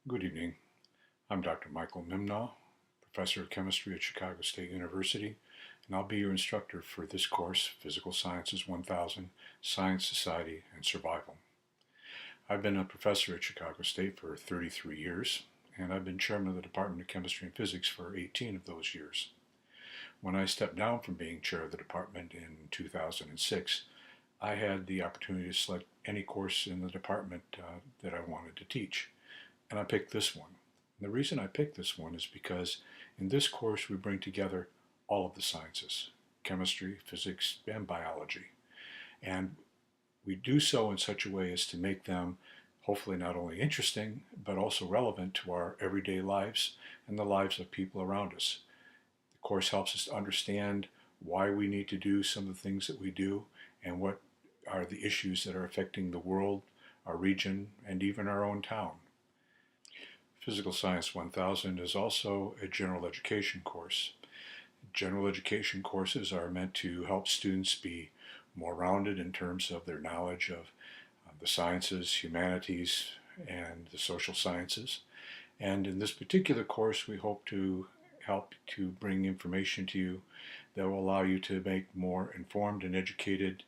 Good evening. I'm Dr. Michael Mimnaugh, Professor of Chemistry at Chicago State University, and I'll be your instructor for this course, Physical Sciences 1000, Science, Society, and Survival. I've been a professor at Chicago State for 33 years, and I've been chairman of the Department of Chemistry and Physics for 18 of those years. When I stepped down from being chair of the department in 2006, I had the opportunity to select any course in the department that I wanted to teach, and I picked this one. And the reason I picked this one is because in this course we bring together all of the sciences, chemistry, physics, and biology. And we do so in such a way as to make them hopefully not only interesting, but also relevant to our everyday lives and the lives of people around us. The course helps us to understand why we need to do some of the things that we do and what are the issues that are affecting the world, our region, and even our own town. Physical Science 1000 is also a general education course. General education courses are meant to help students be more rounded in terms of their knowledge of the sciences, humanities, and the social sciences. And in this particular course, we hope to help to bring information to you that will allow you to make more informed and educated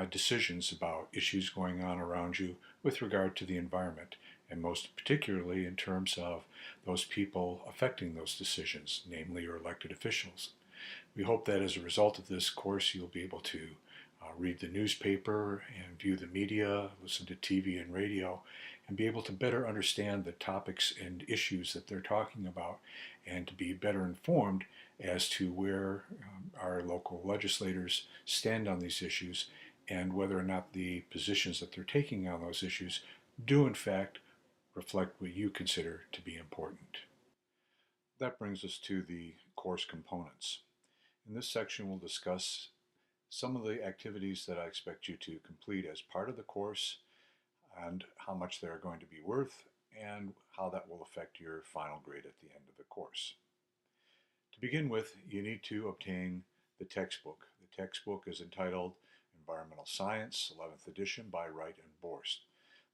decisions about issues going on around you with regard to the environment, and most particularly in terms of those people affecting those decisions, namely your elected officials. We hope that as a result of this course, you'll be able to read the newspaper and view the media, listen to TV and radio, and be able to better understand the topics and issues that they're talking about, and to be better informed as to where our local legislators stand on these issues and whether or not the positions that they're taking on those issues do in fact reflect what you consider to be important. That brings us to the course components. In this section, we'll discuss some of the activities that I expect you to complete as part of the course and how much they're going to be worth and how that will affect your final grade at the end of the course. To begin with, you need to obtain the textbook. The textbook is entitled Environmental Science, 11th edition by Wright and Borst.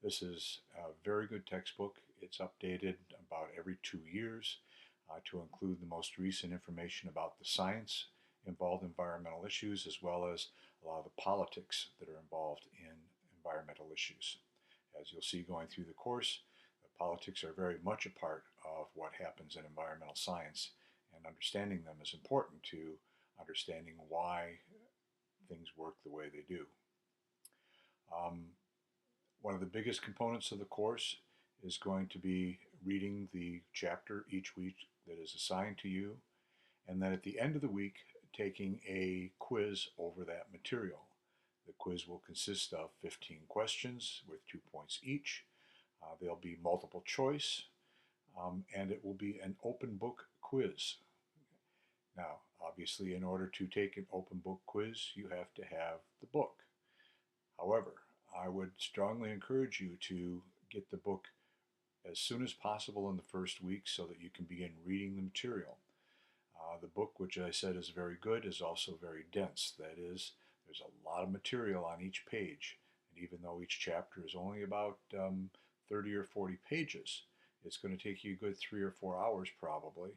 This is a very good textbook. It's updated about every 2 years to include the most recent information about the science involved in environmental issues, as well as a lot of the politics that are involved in environmental issues. As you'll see going through the course, the politics are very much a part of what happens in environmental science, and understanding them is important to understanding why things work the way they do. One of the biggest components of the course is going to be reading the chapter each week that is assigned to you, and then at the end of the week taking a quiz over that material. The quiz will consist of 15 questions with 2 points each. There'll be multiple choice, and it will be an open book quiz. Now, obviously, in order to take an open book quiz, you have to have the book. However, I would strongly encourage you to get the book as soon as possible in the first week so that you can begin reading the material. The book, which I said is very good, is also very dense. That is, there's a lot of material on each page. And even though each chapter is only about 30 or 40 pages, it's going to take you a good 3 or 4 hours probably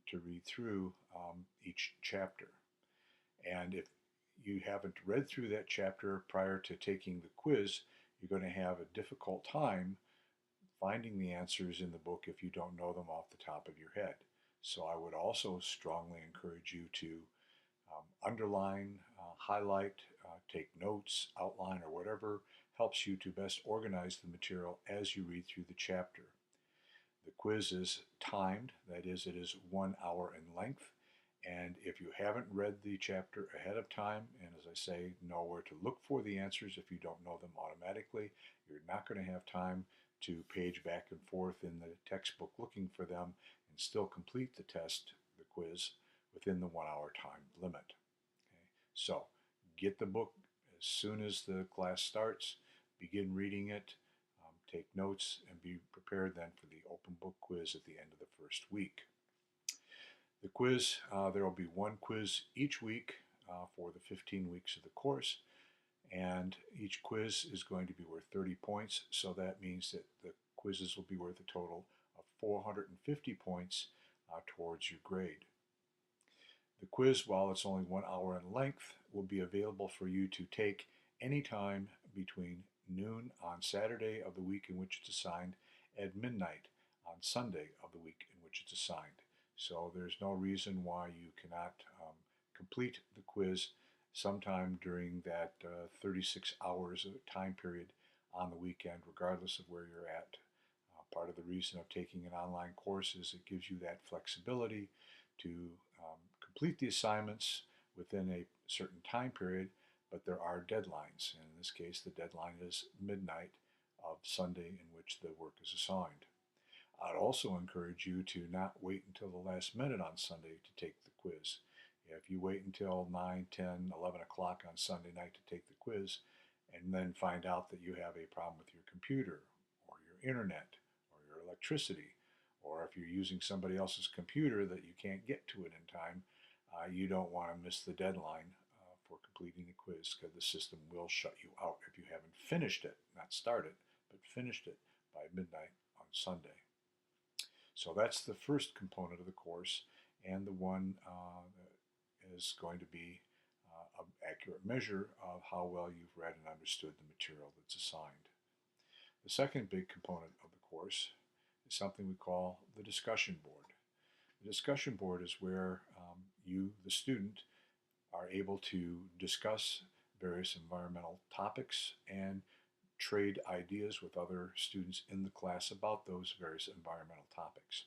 to read through each chapter. And if you haven't read through that chapter prior to taking the quiz, you're going to have a difficult time finding the answers in the book if you don't know them off the top of your head. So I would also strongly encourage you to underline, highlight, take notes, outline, or whatever helps you to best organize the material as you read through the chapter. The quiz is timed, that is, it is 1 hour in length. And if you haven't read the chapter ahead of time, and as I say, know where to look for the answers if you don't know them automatically, you're not going to have time to page back and forth in the textbook looking for them and still complete the test, the quiz, within the 1 hour time limit. Okay? So get the book as soon as the class starts, begin reading it, take notes, and be prepared then for the open book quiz at the end of the first week. The quiz, there will be one quiz each week for the 15 weeks of the course, and each quiz is going to be worth 30 points, so that means that the quizzes will be worth a total of 450 points towards your grade. The quiz, while it's only 1 hour in length, will be available for you to take anytime between noon on Saturday of the week in which it's assigned and midnight on Sunday of the week in which it's assigned. So there's no reason why you cannot complete the quiz sometime during that 36 hours time period on the weekend, regardless of where you're at. Part of the reason of taking an online course is it gives you that flexibility to complete the assignments within a certain time period, but there are deadlines. And in this case, the deadline is midnight of Sunday in which the work is assigned. I'd also encourage you to not wait until the last minute on Sunday to take the quiz. If you wait until 9, 10, 11 o'clock on Sunday night to take the quiz and then find out that you have a problem with your computer or your internet or your electricity, or if you're using somebody else's computer that you can't get to it in time, you don't want to miss the deadline for completing the quiz, because the system will shut you out if you haven't finished it, not started, but finished it by midnight on Sunday. So that's the first component of the course, and the one that is going to be an accurate measure of how well you've read and understood the material that's assigned. The second big component of the course is something we call the discussion board. The discussion board is where you, the student, are able to discuss various environmental topics and trade ideas with other students in the class about those various environmental topics.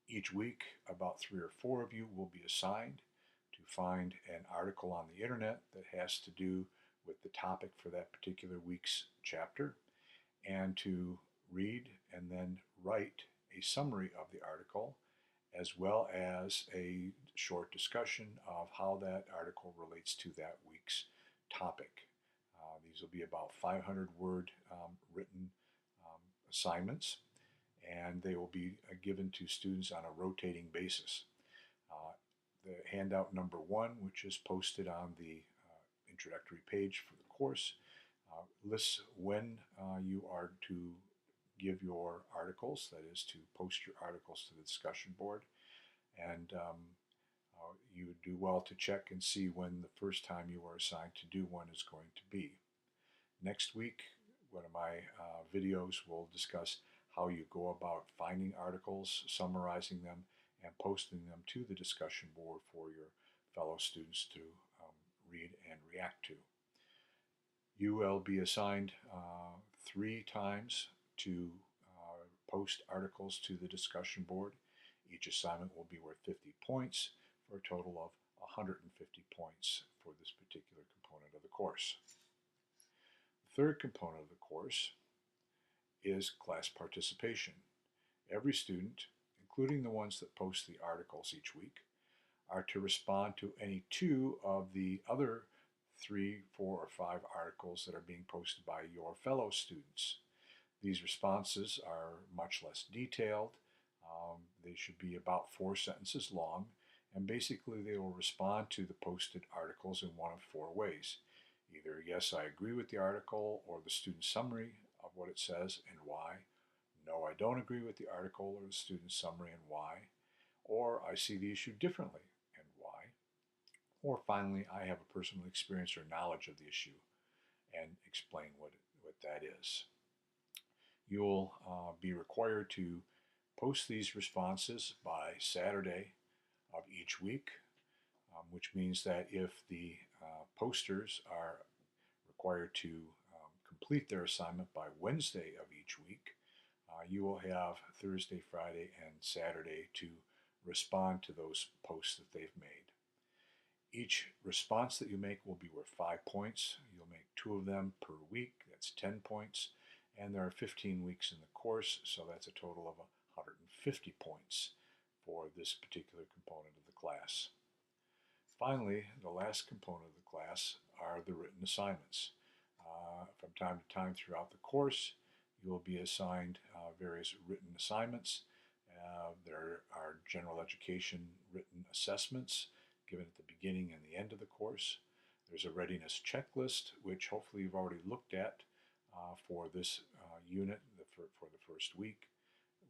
Each week, about 3 or 4 of you will be assigned to find an article on the internet that has to do with the topic for that particular week's chapter, and to read and then write a summary of the article, as well as a short discussion of how that article relates to that week's topic. These will be about 500-word written assignments, and they will be given to students on a rotating basis. The handout number 1, which is posted on the introductory page for the course, lists when you are to give your articles, that is to post your articles to the discussion board, and you would do well to check and see when the first time you are assigned to do one is going to be. Next week, one of my videos will discuss how you go about finding articles, summarizing them, and posting them to the discussion board for your fellow students to read and react to. You will be assigned 3 times to post articles to the discussion board. Each assignment will be worth 50 points for a total of 150 points for this particular component of the course. The third component of the course is class participation. Every student, including the ones that post the articles each week, are to respond to any 2 of the other 3, 4, or 5 articles that are being posted by your fellow students. These responses are much less detailed. They should be about 4 sentences long, and basically they will respond to the posted articles in one of 4 ways. Either, yes, I agree with the article or the student summary of what it says and why. No, I don't agree with the article or the student summary and why. Or I see the issue differently and why. Or finally, I have a personal experience or knowledge of the issue and explain what that is. You'll be required to post these responses by Saturday of each week, which means that if the posters are required to complete their assignment by Wednesday of each week, you will have Thursday, Friday, and Saturday to respond to those posts that they've made. Each response that you make will be worth 5 points. You'll make 2 of them per week, that's 10 points, and there are 15 weeks in the course, so that's a total of 150 points for this particular component of the class. Finally, the last component of the class are the written assignments. From time to time throughout the course, you will be assigned various written assignments. There are general education written assessments given at the beginning and the end of the course. There's a readiness checklist, which hopefully you've already looked at for this unit for the first week,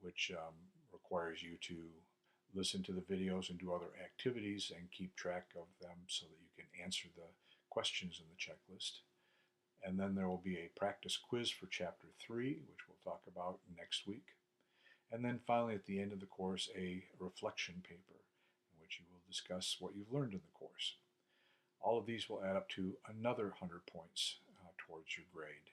which requires you to listen to the videos and do other activities and keep track of them so that you can answer the questions in the checklist. And then there will be a practice quiz for Chapter 3, which we'll talk about next week. And then finally, at the end of the course, a reflection paper in which you will discuss what you've learned in the course. All of these will add up to another 100 points towards your grade.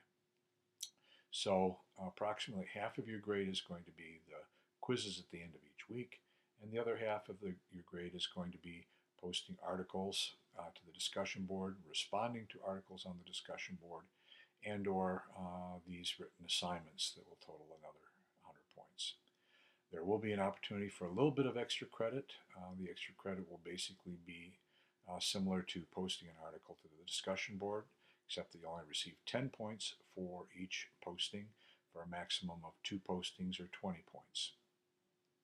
So approximately half of your grade is going to be the quizzes at the end of each week, and the other half of your grade is going to be posting articles to the discussion board, responding to articles on the discussion board, and or these written assignments that will total another 100 points. There will be an opportunity for a little bit of extra credit. The extra credit will basically be similar to posting an article to the discussion board, except that you only receive 10 points for each posting for a maximum of 2 postings or 20 points.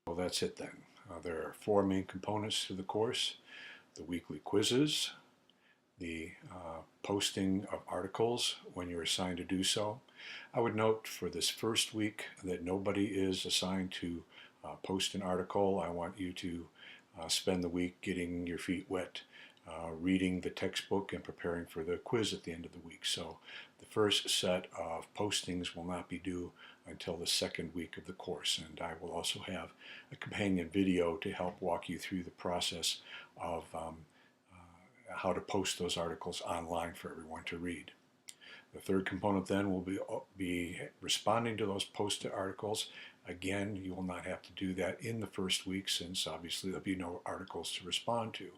Well, that's it then. There are 4 main components to the course: the weekly quizzes, the posting of articles when you're assigned to do so. I would note for this first week that nobody is assigned to post an article. I want you to spend the week getting your feet wet, reading the textbook and preparing for the quiz at the end of the week. So the first set of postings will not be due until the second week of the course, and I will also have a companion video to help walk you through the process of how to post those articles online for everyone to read. The third component then will be responding to those posted articles. Again, you will not have to do that in the first week, since obviously there'll be no articles to respond to.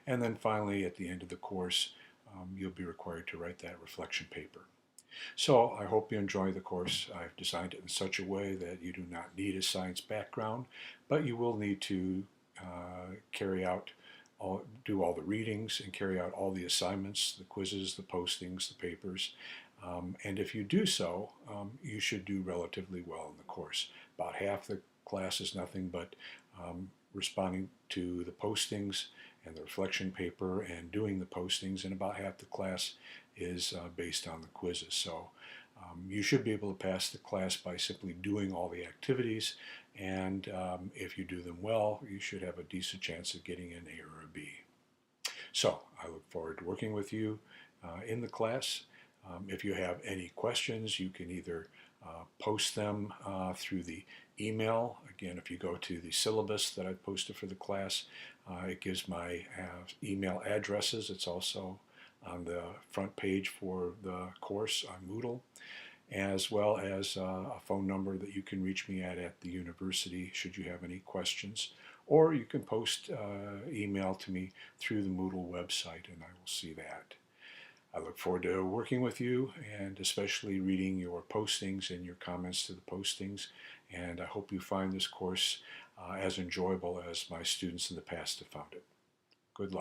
And then finally, at the end of the course, you'll be required to write that reflection paper. So I hope you enjoy the course. I've designed it in such a way that you do not need a science background, but you will need to do all the readings and carry out all the assignments, the quizzes, the postings, the papers. And if you do so, you should do relatively well in the course. About half the class is nothing but responding to the postings and the reflection paper and doing the postings, and about half the class is based on the quizzes. So you should be able to pass the class by simply doing all the activities, and if you do them well, you should have a decent chance of getting an A or a B. So I look forward to working with you in the class. If you have any questions, you can either post them through the email. Again, if you go to the syllabus that I posted for the class, it gives my email addresses. It's also on the front page for the course on Moodle, as well as a phone number that you can reach me at the university should you have any questions. Or you can post email to me through the Moodle website, and I will see that. I look forward to working with you, and especially reading your postings and your comments to the postings. And I hope you find this course as enjoyable as my students in the past have found it. Good luck.